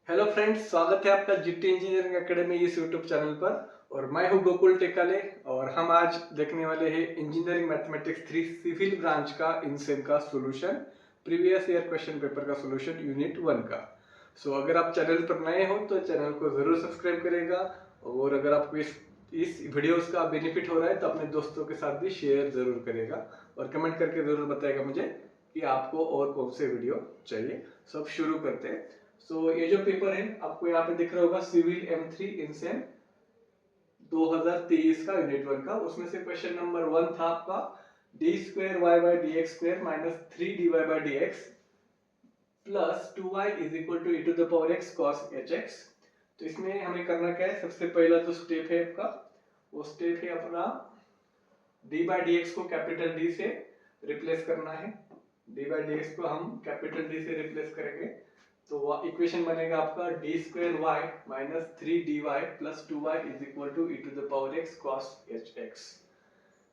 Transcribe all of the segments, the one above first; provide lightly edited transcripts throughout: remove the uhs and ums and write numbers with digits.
Hello friends, स्वागत है आपका जीटी इंजीनियरिंग एकेडमी इस यूट्यूब चैनल पर। और मैं हूं गोकुल टेकाले और हम आज देखने वाले हैं इंजीनियरिंग मैथमेटिक्स 3 सिविल ब्रांच का इनसेम का solution, previous year question paper का सॉल्यूशन यूनिट 1 का। अगर आप चैनल पर नए हो तो चैनल को जरूर सब्सक्राइब करेगा और अगर आपको इस वीडियोस का बेनिफिट हो रहा है तो अपने दोस्तों के साथ भी शेयर जरूर करेगा और कमेंट करके जरूर बताएगा मुझे कि आपको और कौन से वीडियो चाहिए। अब शुरू करते हैं। ये जो पेपर है आपको यहाँ पे दिख रहा होगा, सिविल M3 इनसेम 2023 का यूनिट 1 का। उसमें से क्वेश्चन नंबर 1 था आपका D square Y by D X square minus 3 dy by D X plus 2y is equal to e to the power x cos hx। तो इसमें हमें करना क्या है, सबसे पहला जो स्टेप है आपका वो स्टेप है अपना d बाई डी एक्स को कैपिटल D से रिप्लेस करना है। d बाई डी एक्स को हम कैपिटल D से रिप्लेस करेंगे तो इक्वेशन बनेगा आपका D square Y minus 3dy plus 2y is equal to e to the power x cos hx।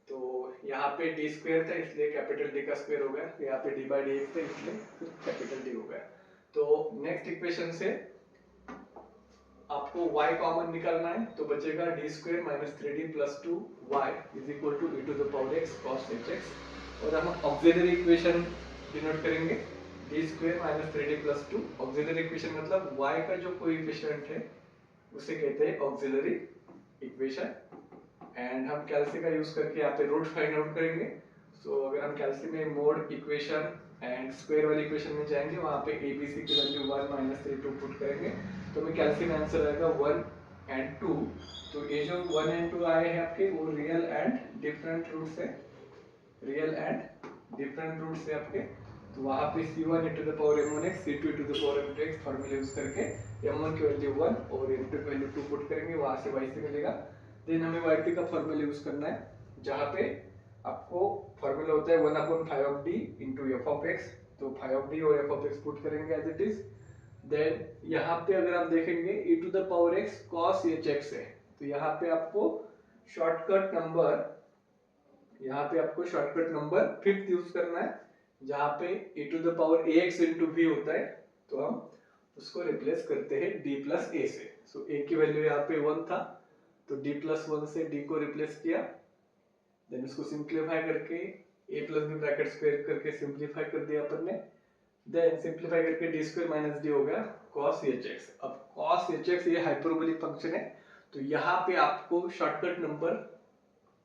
तो यहाँ पे डी स्क्वायर था इसलिए कैपिटल डी का स्क्वायर हो गया, यहाँ पे डी बाई डी एक्स था इसलिए कैपिटल डी हो गया। तो नेक्स्ट इक्वेशन से आपको y कॉमन निकालना है तो बचेगा D square minus 3d plus 2y is equal to e to the power x cos hx। और हम ऑक्सिलरी इक्वेशन डिनोट करेंगे D square minus 3d plus 2। Auxiliary equation मतलब y का जो कोएफिशिएंट है उसे कहते हैं ऑक्सिलरी इक्वेशन। एंड हम कैल्सी का यूज करके यहाँ पे रूट फाइंड आउट करेंगे। अगर हम कैल्सी में मोड इक्वेशन एंड स्क्वायर वाली इक्वेशन में जाएंगे वहाँ पे एबीसी की वैल्यू 1 माइनस 3 2 पुट करेंगे तो हमें कैल्सी में आंसर आएगा 1 एंड 2। तो ये जो 1 एंड 2 आए हैं आपके वो रियल एंड डिफरेंट रूट से, रियल एंड डिफरेंट रूट से आपके। तो वहाँ पे c1 into the power m1x, c2 into the power m2x formula use करके m1 की वैल्यू 1 और m2 की वैल्यू 2 पुट करेंगे, वहाँ से y से मिलेगा। देन हमें yp का फॉर्मूला यूज करना है जहाँ पे आपको फॉर्मूला होता है 1/5 of d into f of x। तो 5 of d और f of x पुट करेंगे एज इट इज। देन यहाँ पे अगर आप देखेंगे e to the power x cos hx है तो यहाँ पे आपको शॉर्टकट नंबर, यहाँ पे आपको शॉर्टकट नंबर 5th यूज करना है जहाँ पे e to the power ax into v होता है तो हम उसको रिप्लेस करते हैं d प्लस a से। a की वैल्यू यहाँ पे 1 था तो d प्लस 1 से d को रिप्लेस किया। देन उसको सिंप्लीफाई करके a plus b bracket square करके सिंप्लीफाई कर दिया अपन ने। देन सिंप्लीफाई करके d स्क्वायर माइनस d हो गया cos hx। अब cos hx ये हाइपरबोलिक फंक्शन है तो यहाँ पे आपको शॉर्टकट नंबर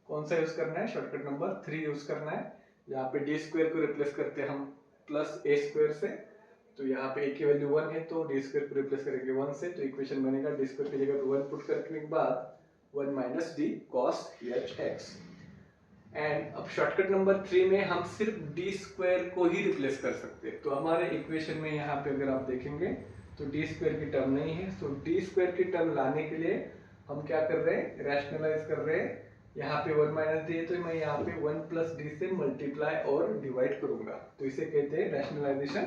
कौन सा यूज करना है, शॉर्टकट नंबर 3 यूज करना है। यहाँ पे डी स्क्वायर को रिप्लेस करते हैं हम प्लस ए स्क्वायर से। तो यहाँ पे ए की वैल्यू 1 है तो डी स्क्वायर को रिप्लेस करेंगे 1 से तो इक्वेशन बनेगा डी स्क्वायर की जगह पे 1 पुट करने के बाद 1 minus D cos hx। And अब शॉर्टकट नंबर 3 में हम सिर्फ डी स्क्वायर को ही रिप्लेस कर सकते हैं। तो हमारे इक्वेशन में यहाँ पे अगर आप देखेंगे तो डी स्क्वायर की टर्म नहीं है। डी स्क्वायर की टर्म लाने के लिए हम क्या कर रहे हैं, रैशनलाइज कर रहे हैं। यहाँ पे 1 माइनस डी है तो मैं यहाँ पे 1 प्लस डी से मल्टीप्लाई और डिवाइड करूंगा तो इसे कहते हैं रैशनलाइजेशन।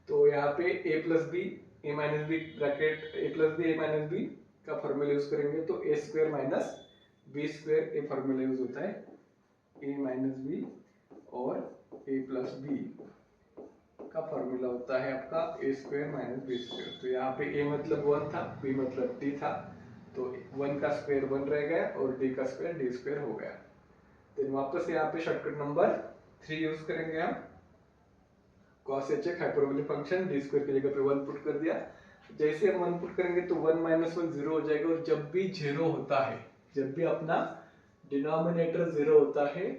तो यहाँ पे a plus B A minus B bracket a plus B A minus B का फॉर्मूला यूज करेंगे तो a square minus B square a formula use होता है a माइनस बी और a प्लस बी का फॉर्मूला होता है आपका a square minus B square. तो यहाँ पे a मतलब 1 था, b मतलब d था तो 1 का स्क्वायर 1 रह गया और d का स्क्वायर d स्क्वायर हो गया। तो वापस यहाँ पे शॉर्टकट नंबर 3 यूज करेंगे हम cos hx hyperbolic function d square की जगह पे 1 पुट कर दिया। जैसे हम 1 पुट करेंगे तो 1 माइनस 1 0 हो जाएगा और जब भी 0 होता है, जब भी अपना डिनोमिनेटर 0 होता है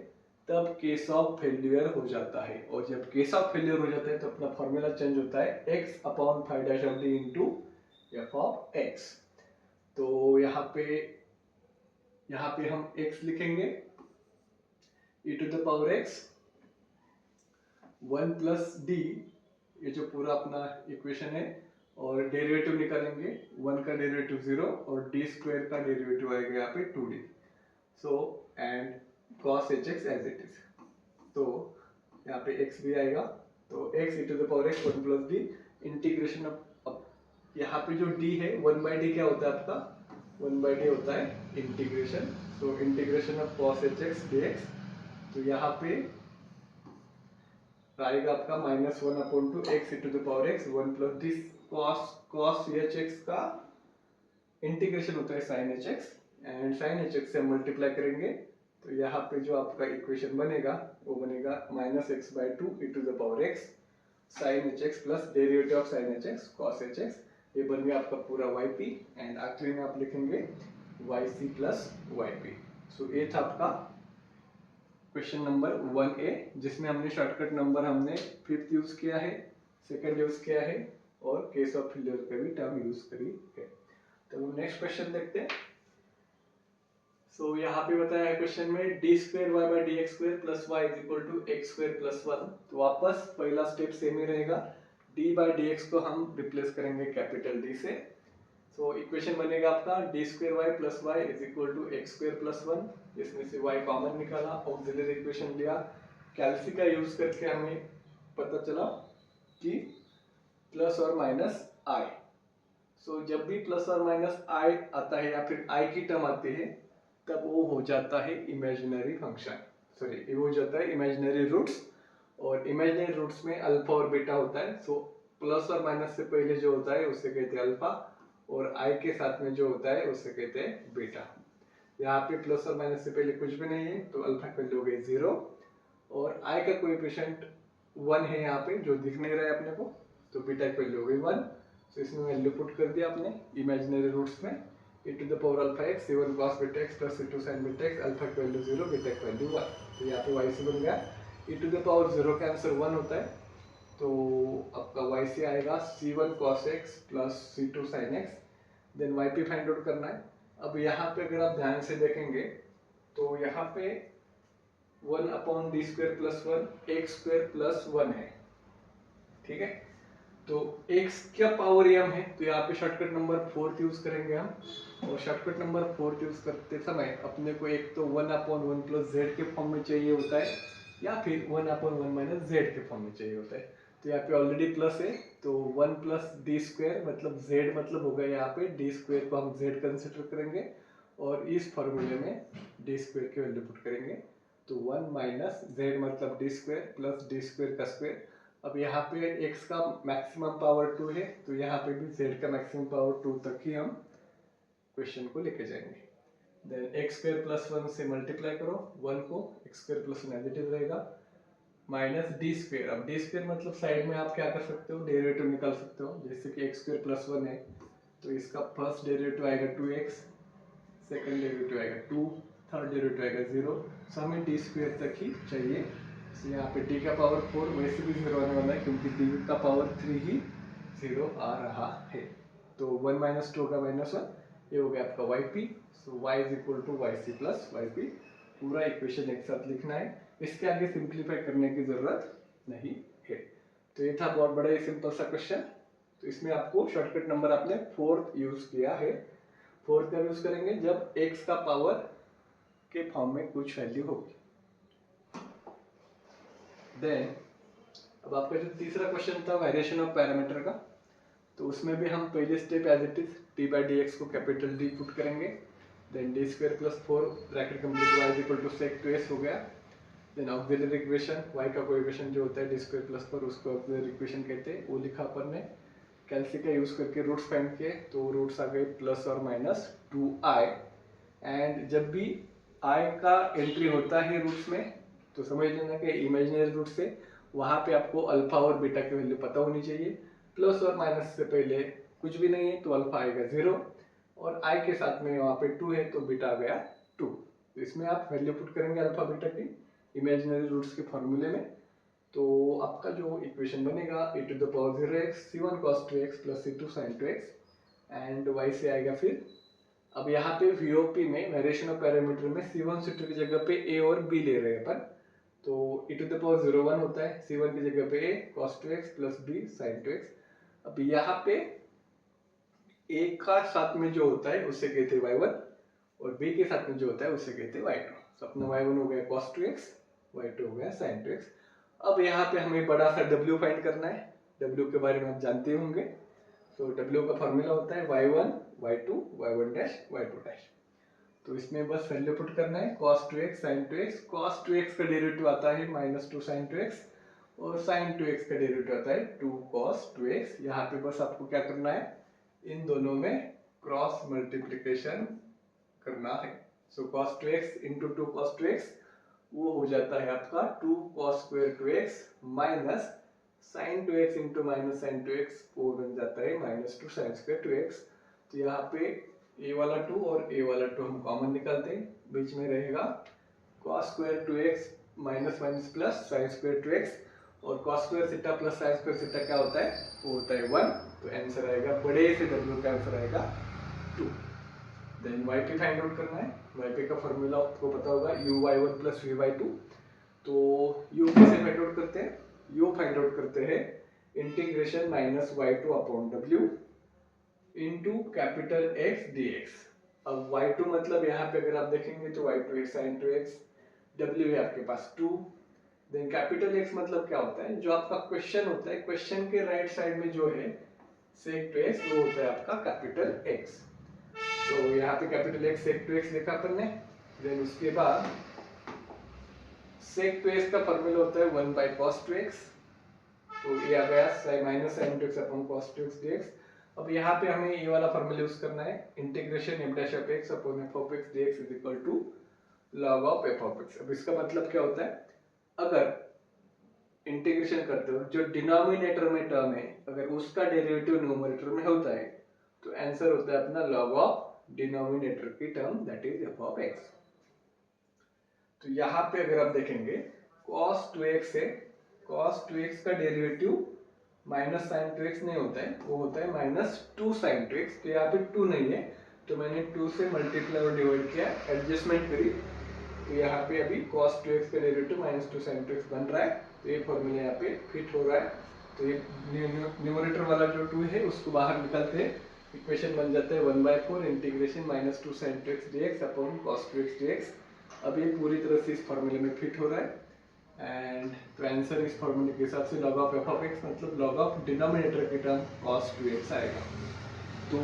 तब केस ऑफ फेल्यूर हो जाता है। और जब केस ऑफ फेल्यूर हो जाता है तो अपना फॉर्मूला चेंज होता है x upon 5 dash of d into f of x। तो यहाँ पे हम x लिखेंगे e to the power x 1 plus d, ये जो पूरा अपना इक्वेशन है, और डेरिवेटिव निकालेंगे 1 का डेरिवेटिव 0 और d स्क्वायर का डेरिवेटिव आएगा यहाँ पे 2d। And cos hx as it is. तो यहाँ पे x भी आएगा तो x e to the power x 1 plus d integration अब यहाँ पे जो d है 1 बाई डी क्या होता है आपका, 1 बाई डी होता है integration. Integration of cos hx dx। तो यहाँ पे आएगा आपका -1/2 x e to the power x 1 plus this cos H x का इंटीग्रेशन होता है sin H x, and sin H x से हम मल्टीप्लाई करेंगे तो यहाँ पे जो आपका इक्वेशन बनेगा वो बनेगा -x/2 e to the power x sin H x plus derivative of sin H x cos H x, ये बन गया आपका पूरा yp, एंड आखिरी में आप लिखेंगे yc प्लस yp। सो ये था आपका क्वेश्चन नंबर 1A, जिसमें हमने शॉर्टकट नंबर हमने 5th यूज किया है, 2nd यूज किया है और केस ऑफ फेलियर का भी टर्म यूज करी है। तो हम नेक्स्ट क्वेश्चन देखते हैं। सो यहाँ पे बताया है क्वेश्चन में d2y/dx² plus y is equal to x² plus 1। तो वापस पहला स्टेप सेम ही रहेगा, d/dx को हम रिप्लेस करेंगे कैपिटल D से। सो इक्वेशन बनेगा आपका d2y plus y is equal to x² plus 1, इसमें से y कॉमन निकाला, ऑक्सिलरी इक्वेशन लिया, कैल्सी का यूज करके हमें पता चला कि प्लस और माइनस i। सो जब भी प्लस और माइनस i आता है या फिर i की टर्म आती है तब वो हो जाता है इमेजिनरी फंक्शन, सॉरी ये हो जाता है इमेजिनरी रूट्स, और इमेजिनरी रूट्स में अल्फा और बीटा होता है। सो प्लस और माइनस से पहले जो होता है उससे कहते हैं अल्फा, और i के साथ में जो होता है उससे कहते हैं बीटा। यहाँ पे प्लस और माइनस से पहले कुछ भी नहीं है तो अल्फा की वैल्यू हो गई 0, और i का कोएफिशिएंट 1 है यहाँ पे जो दिख नहीं रहा है अपने को, तो बीटा की वैल्यू हो गई 1। तो इसमें वैल्यू पुट कर दिया आपने इमेजिनरी रूट्स में, e to the power alpha x c1 cos beta x plus c2 sin beta x, alpha की वैल्यू 0 बीटा की वैल्यू 1। तो यहाँ पे yc बन गया, e to the power 0 का आंसर 1 होता है, तो आपका yc आएगा c1 cos x plus c2 sin x, then yp find out करना है। अब यहाँ पे अगर आप ध्यान से देखेंगे तो यहाँ पे 1/d² प्लस 1 x² प्लस 1 है, ठीक है। तो x क्या पावर m है, तो यहाँ पे शॉर्टकट नंबर 4th यूज करेंगे हम, और शॉर्टकट नंबर 4th यूज करते समय अपने को एक तो 1/1 प्लस z के फॉर्म में चाहिए होता है, या फिर 1/1 माइनस z के फॉर्म में चाहिए होता है। तो यहाँ पे ऑलरेडी प्लस है तो 1 प्लस d² मतलब z मतलब होगा यहाँ पे d² को हम z कंसिडर करेंगे, और इस फॉर्मूले में d² की वैल्यू पुट करेंगे, तो 1 माइनस z मतलब d² प्लस d² का स्क्वायर। अब यहाँ पे x का मैक्सिमम पावर 2 है तो यहाँ पे भी z का मैक्सिमम पावर 2 तक ही हम क्वेश्चन को लेके जाएंगे। देन x² प्लस 1 से मल्टीप्लाई करो 1 को, x² प्लस 1 नेगेटिव रहेगा, माइनस d²। अब d² मतलब साइड में आप क्या कर सकते हो, डेरिवेटिव निकाल सकते हो, जैसे कि x² प्लस 1 है तो इसका फर्स्ट डेरिवेटिव आएगा 2x, सेकंड डेरिवेटिव आएगा 2, थर्ड डेरिवेटिव आएगा 0। सो हमें d² तक ही चाहिए। तो यहाँ पे d का पावर 4 वैसे भी 0 आने वाला है क्योंकि d का पावर 3 ही 0 आ रहा है। तो 1 माइनस 2 का माइनस 1, ये हो गया आपका yp। So y is equal to yc plus yp, पूरा इक्वेशन एक साथ लिखना है, इसके आगे सिंप्लीफाई करने की जरूरत नहीं है। तो ये था बहुत बड़ा सिंपल सा क्वेश्चन। तो इसमें आपको शॉर्टकट नंबर आपने 4th यूज किया है, 4th का यूज करेंगे जब x का पावर के फॉर्म में कुछ वैल्यू होगी। देन अब आपका जो तीसरा क्वेश्चन था वेरिएशन ऑफ पैरामीटर का, तो उसमें भी हम पहले step as it is d/dx को कैपिटल D पुट करेंगे, then d² plus 4 bracket complete y is equal to sec 2s हो गया। देन ऑक्सिलरी इक्वेशन y का कोएफिशिएंट जो होता है d² प्लस 4 उसको ऑक्सिलरी इक्वेशन कहते हैं, वो लिखा अपन ने, कैल्सी का यूज करके रूट्स फाइंड किए तो रूट्स आ गए प्लस और माइनस 2i, एंड जब भी i का एंट्री होता है रूट्स में तो समझ लेना कि इमेजिनरी रूट से वहां पे आपको अल्फा और बीटा की वैल्यू पता होनी चाहिए। प्लस और माइनस से पहले कुछ भी नहीं है तो अल्फा आएगा 0, और i के साथ में वहां पे 2 है तो बीटा आ गया 2। तो इसमें आप वैल्यू पुट करेंगे अल्फा बीटा की इमेजिनरी रूट्स के फॉर्मूले में, तो आपका जो इक्वेशन बनेगा e to the power 0x c1 cos 2x plus c2 sin 2x, and y से आएगा फिर। अब यहाँ पे VOP में वेरिएशन ऑफ पैरामीटर में c1 c2 की जगह पे a और b ले रहे हैं अपन, तो e to the power 0 1 होता है, c1 की जगह पे a cos 2x plus b sin 2x। अब यहाँ पे a का साथ में जो होता है उससे कहते हैं y1, और b के साथ में जो होता है उससे कहते हैं y2। तो अपना y1 हो गया cos 2x, y2 हो गया sin 2x। अब यहाँ पे हमें बड़ा सा w फाइंड करना है, w के बारे में आप जानते होंगे। तो w का फॉर्मूला होता है y1 y2 y1 dash y2 dash. तो इसमें बस वैल्यू पुट करना है cos 2x sin 2x, cos 2x का डेरिवेटिव आता है -2 sin 2x, और sin 2x का डेरिवेटिव आता है 2 cos 2x। यहाँ पे बस आपको क्या करना है, इन दोनों में क्रॉस मल्टीप्लिकेशन करना है। सो cos 2x into 2 cos 2x वो हो जाता है आपका 2 cos square 2x minus sin 2x into minus sin 2x वो बन जाता है माइनस 2 sin square 2x। तो यहाँ पे a वाला 2 और a वाला 2 हम कॉमन निकालते हैं, बीच में रहेगा cos square 2x minus minus plus sin square 2x और cos square theta plus sin square theta क्या होता है, वो होता है 1। तो आंसर आएगा बड़े से w का आंसर आएगा 2। देन yp फाइंड आउट करना है। yp का फॉर्मूला आपको पता होगा uy1 प्लस v/2। तो u कैसे फाइंड आउट करते हैं, u फाइंड आउट करते हैं integration minus y2 upon w into capital x dx। अब y2 मतलब यहाँ पे अगर आप देखेंगे तो y2 है sin 2x, w है आपके पास 2। देन कैपिटल x मतलब क्या होता है, जो आपका क्वेश्चन होता है, क्वेश्चन के राइट साइड में जो है sec 2x वो होता है आपका कैपिटल x। तो यहाँ पे कैपिटल x sec 2x लिखा अपन ने। देन उसके बाद sec 2x का फॉर्मूला होता है 1 by cos 2x। तो ये आ गया minus sin 2x upon cos 2x dx। अब यहाँ पे हमें ये वाला फॉर्मूला यूज करना है, integration f dash of x upon f of x dx is equal to log of f of x। अब इसका मतलब क्या होता है, अगर इंटीग्रेशन करते हो जो डिनोमिनेटर में टर्म है अगर उसका डेरिवेटिव न्यूमरेटर में होता है तो आंसर होता है अपना log of डिनोमिनेटर की term that is f of x। तो यहाँ पे अगर आप देखेंगे cos 2x है, cos 2x का डेरिवेटिव माइनस sin 2x नहीं होता है, वो होता है माइनस 2 sin 2x। तो यहाँ पे 2 नहीं है तो मैंने 2 से मल्टीप्लाई और डिवाइड किया, एडजस्टमेंट करी। तो यहाँ पे अभी cos 2x का डेरिवेटिव माइनस 2 sin 2x बन रहा है। तो ये फॉर्मूला यहाँ पे फिट हो रहा है। तो ये न्यूमरेटर वाला जो 2 है उसको बाहर निकालते हैं, इक्वेशन बन जाता है 1/4 integration minus 2 sin 2x dx upon cos 2x dx। अब ये पूरी तरह से इस फॉर्मूले में फिट हो रहा है एंड तो आंसर इस फॉर्मूले के हिसाब से log of f of x मतलब log of डिनोमिनेटर की टर्म cos 2x आएगा। तो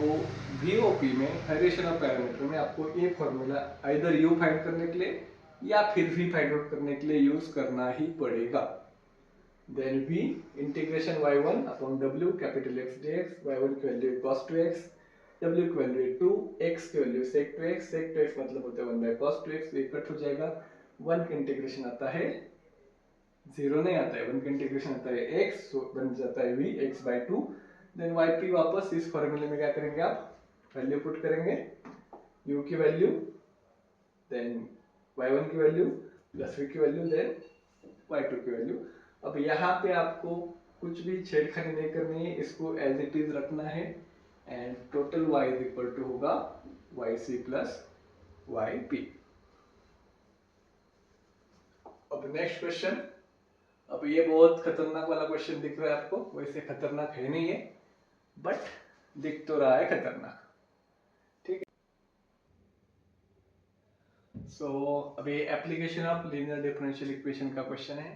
VOP में वेरिएशन ऑफ पैरामीटर में आपको ये फॉर्मूला आइदर u फाइंड करने के लिए या फिर v फाइंड आउट करने के लिए यूज करना ही पड़ेगा। Then v integration y1 upon w capital x dx, y1 की वैल्यू cos 2x, w की वैल्यू 2, x की value sec 2x, sec 2x मतलब होता है 1 by cos 2x। तो ये कट हो जाएगा, 1 का इंटीग्रेशन आता है 0 नहीं आता है, 1 का इंटीग्रेशन आता है x, so बन जाता है v x by 2। Then yp वापस इस फॉर्मूले में क्या करेंगे आप, वैल्यू पुट करेंगे, u की वैल्यू देन y1 की वैल्यू प्लस v की वैल्यू देन y2 की वैल्यू। अब यहाँ पे आपको कुछ भी छेड़खानी नहीं करनी है, इसको एज इट इज रखना है and total y is equal to होगा yc प्लस yp। अब नेक्स्ट क्वेश्चन, अब ये बहुत खतरनाक वाला क्वेश्चन दिख रहा है आपको, वैसे खतरनाक है नहीं है बट दिख तो रहा है खतरनाक, ठीक है। सो अभी application of linear differential equation का क्वेश्चन है।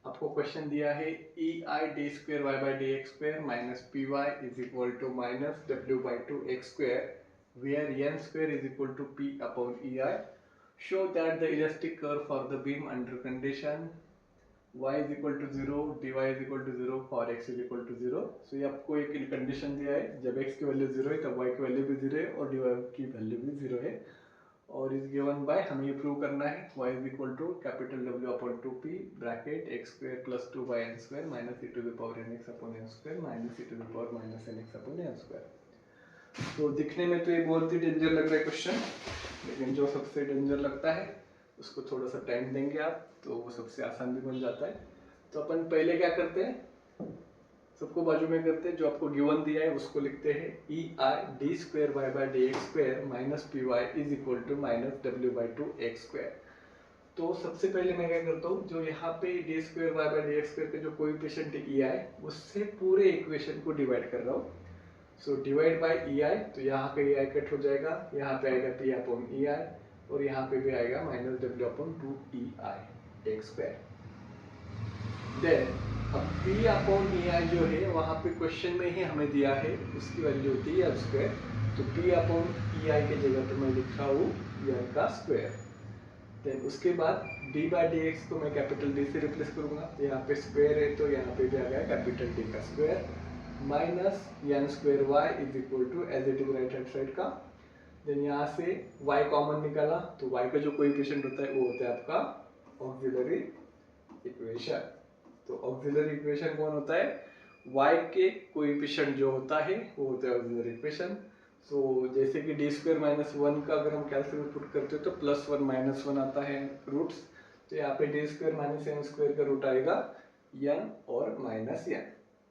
आपको क्वेश्चन दिया है ei d square y by dx square minus py is equal to minus w by 2x square where n square is equal to p upon ei। Show that the elastic curve for the beam under condition y is equal to 0, dy is equal to 0 for x is equal to 0। सो ये आपको एक condition दिया है, जब x की value 0 है तब y की वैल्यू भी 0 है और dy की वैल्यू भी 0 है और इस गिवन बाय हमें ये प्रूव करना है y is equal to capital W upon 2p bracket x square plus 2 by n square minus e to the power nx upon n square minus e to the power minus nx upon n square। तो दिखने में तो ये बहुत ही danger लग रहा है question, लेकिन जो सबसे डेंजर लगता है उसको थोड़ा सा टाइम देंगे आप तो वो सबसे आसान भी बन जाता है। तो अपन पहले क्या करते हैं, सबको बाजू में करते हैं, जो आपको गिवन दिया है उसको लिखते हैं E I D square Y by D X square minus P Y is equal to minus W by 2 X square. तो सबसे पहले मैं क्या करता हूँ, जो यहाँ पे D square Y by D X square के जो कोएफिशिएंट है ई आई उससे पूरे इक्वेशन को डिवाइड कर रहा हूँ। सो डिवाइड बाई ई आई, तो यहाँ पे ई आई कट हो जाएगा, यहाँ पे आएगा पी अपॉन ई आई और यहाँ पे भी आएगा minus W upon 2 E I X square. Then अब p अपॉन ई आई जो है वहाँ पे क्वेश्चन में ही हमें दिया है उसकी वैल्यू होती है एल स्क्वायर। तो p अपॉन ई आई के जगह पे मैं लिख रहा हूँ एल का स्क्वायर। देन उसके बाद डी बाई डी एक्स को मैं कैपिटल डी से रिप्लेस करूँगा, तो यहाँ पे स्क्वायर है तो यहाँ पे भी आ गया कैपिटल डी का square minus N square Y is equal to as it is right hand side का। देन यहाँ से y कॉमन निकाला तो y का जो कोएफिशिएंट होता है वो होता है आपका ऑक्सिलरी इक्वेशन। तो ऑक्सिलरी इक्वेशन कौन होता है, y के कोएफिशिएंट जो होता है वो होता है ऑक्सिलरी इक्वेशन। सो जैसे कि डी स्क्वायर माइनस वन का अगर हम कैलकुलेट पुट करते हो तो प्लस वन माइनस वन आता है रूट्स, तो यहाँ पे D square minus N square का रूट आएगा n और माइनस n।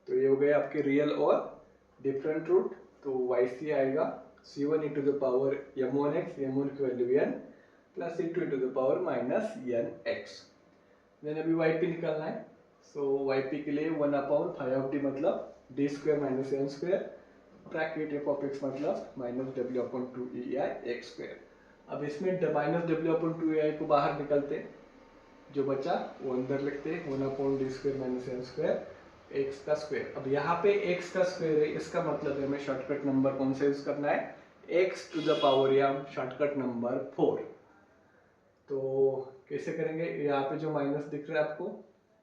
तो ये हो गए आपके रियल और डिफरेंट रूट, तो yc आएगा c1 e to the power m1x, m1 की value n plus c2 e to the power minus nx। देन अभी yp निकालना है, सो yp के लिए 1/5 मतलब D square minus N square bracket F of X मतलब minus W upon two E I X square. अब इसमें minus W upon two E I को बाहर निकलते, जो बचा वो अंदर लिखते 1/डी square minus N square X का स्क्वायर। अब यहाँ पे एक्स का स्क्वायर है, इसका मतलब है हमें शॉर्टकट नंबर कौन सा यूज करना है, एक्स टू द पावर या शॉर्टकट नंबर 4। तो कैसे करेंगे, यहाँ पे जो माइनस दिख रहा है आपको,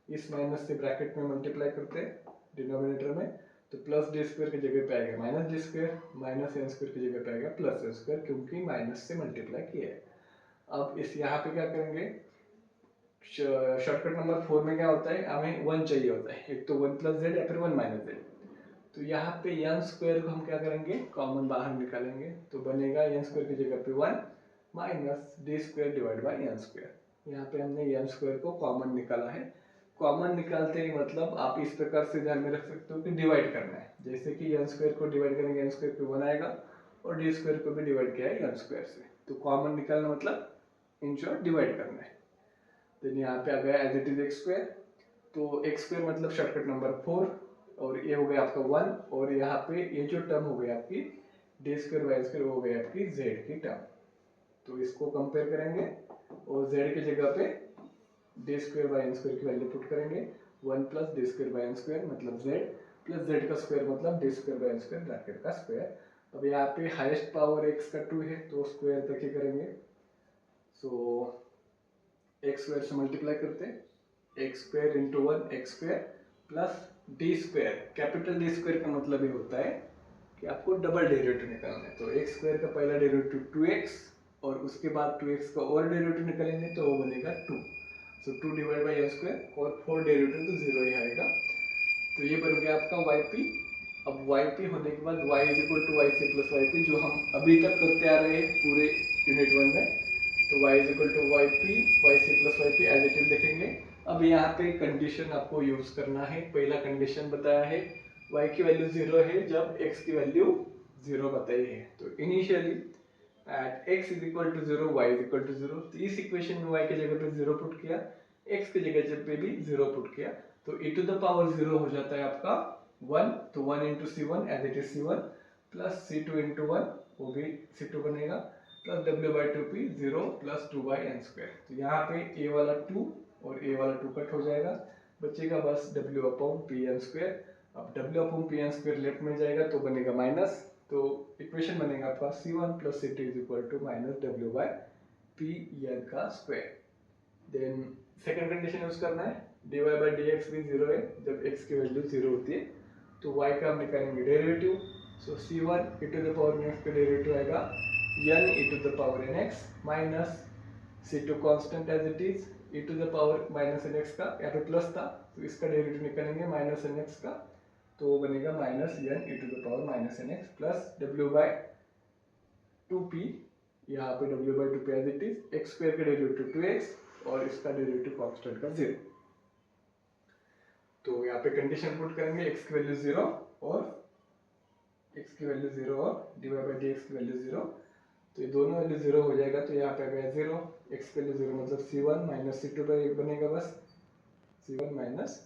इस माइनस से ब्रैकेट में मल्टीप्लाई करते हैं डिनोमिनेटर में, तो प्लस डी स्क्वायर की जगह पे आएगा minus D square, minus N square की जगह पे आएगा प्लस एन स्क्वायर, क्योंकि माइनस से मल्टीप्लाई किया है। अब इस यहाँ पे क्या करेंगे, शॉर्टकट नंबर 4 में क्या होता है, हमें 1 चाहिए होता है, एक तो 1 प्लस जेड या फिर 1 माइनस जेड। तो यहाँ पे एन स्क्वायर को हम क्या करेंगे, कॉमन बाहर निकालेंगे, तो बनेगा एन स्क्वायर की जगह पे 1 minus D square divide by N square. यहाँ पे हमने एन स्क्वायर को कॉमन निकाला है। कॉमन निकालते ही मतलब आप इस प्रकार से ध्यान में रख सकते हो कि डिवाइड करना है, जैसे कि एन स्क्वायर को डिवाइड करेंगे एन स्क्वायर पे 1 आएगा और डी स्क्वायर को भी डिवाइड किया है एन स्क्वायर से, तो कॉमन निकालना मतलब इन शॉर्ट डिवाइड करना है। देन यहाँ पे आ गया as it is X square, तो एक्स स्क्वायर मतलब शॉर्टकट नंबर 4, और ये हो गया आपका 1, और यहाँ पे ये जो टर्म हो गई आपकी डी स्क्वायर वाई स्क्वायर हो गई आपकी जेड की टर्म। तो इसको कंपेयर करेंगे और जेड की जगह पे D square by N square की वैल्यू पुट करेंगे, 1 plus D square by N square मतलब जेड प्लस जेड का स्क्वायर मतलब D square by N square bracket का स्क्वायर। अब यहाँ पे हाईएस्ट पावर एक्स का 2 है तो स्क्वायर तक ही करेंगे, सो एक्स स्क्वायर से मल्टीप्लाई करते हैं, x square into 1 x square plus D square, capital D square का मतलब ये होता है कि आपको डबल डेरिवेटिव निकालना है। तो एक्स स्क्वायर का पहला डेरिवेटिव 2x और उसके बाद 2x का और डेरिवेटिव निकालेंगे तो वो बनेगा 2, सो 2 डिवाइड बाई एन स्क्वायर और 4 डेरिवेटिव तो 0 ही आएगा। तो ये बन गया आपका yp। अब yp होने के बाद y is equal to Y C plus yp, जो हम अभी तक करते आ रहे हैं पूरे यूनिट 1 में, तो y is equal to yp Y C plus yp as it is लिखेंगे। अब यहाँ पे कंडीशन आपको यूज करना है, पहला कंडीशन बताया है y की वैल्यू 0 है जब x की वैल्यू 0 बताई है, तो initially at x is equal to 0 y is equal to 0, तो इस इक्वेशन में y की जगह पे 0 पुट किया, x की जगह पे भी 0 पुट किया, तो e टू द पावर 0 हो जाता है आपका 1, तो 1 into c1 as it is c1 plus c2 into 1 वो भी c2 बनेगा plus w by 2p 0 plus 2 by N square. तो यहाँ पे a वाला 2 और a वाला 2 कट हो जाएगा, बचेगा बस w upon P N square. अब w upon P N square left में जाएगा तो बनेगा माइनस, तो इक्वेशन बनेगा आपका c1 plus c2 is equal to minus w by P N का square. Then second condition use करना है, dy बाई dx भी 0 है जब x की वैल्यू 0 होती है, तो y का हम निकालेंगे derivative, so c1 e to the power nx का डेरिवेटिव आएगा n e to the power nx minus c2 constant as it is e to the power minus nx का, यहाँ पे प्लस था तो इसका डेरिवेटिव निकालेंगे माइनस nx का, तो वो बनेगा minus n e to the power minus nx plus w by 2p, यहाँ पे w by 2p as it is, x square का डेरिवेटिव 2x और इसका डेरिवेटिव कांस्टेंट का 0। तो यहाँ पे कंडीशन पुट करेंगे x की वैल्यू 0 और x की वैल्यू 0 और dy बाई dx की वैल्यू 0, तो ये दोनों वैल्यू 0 हो जाएगा, तो यहाँ पे आ गया 0, x की वैल्यू 0 मतलब c1 माइनस c2 बाई बनेगा बस c1 माइनस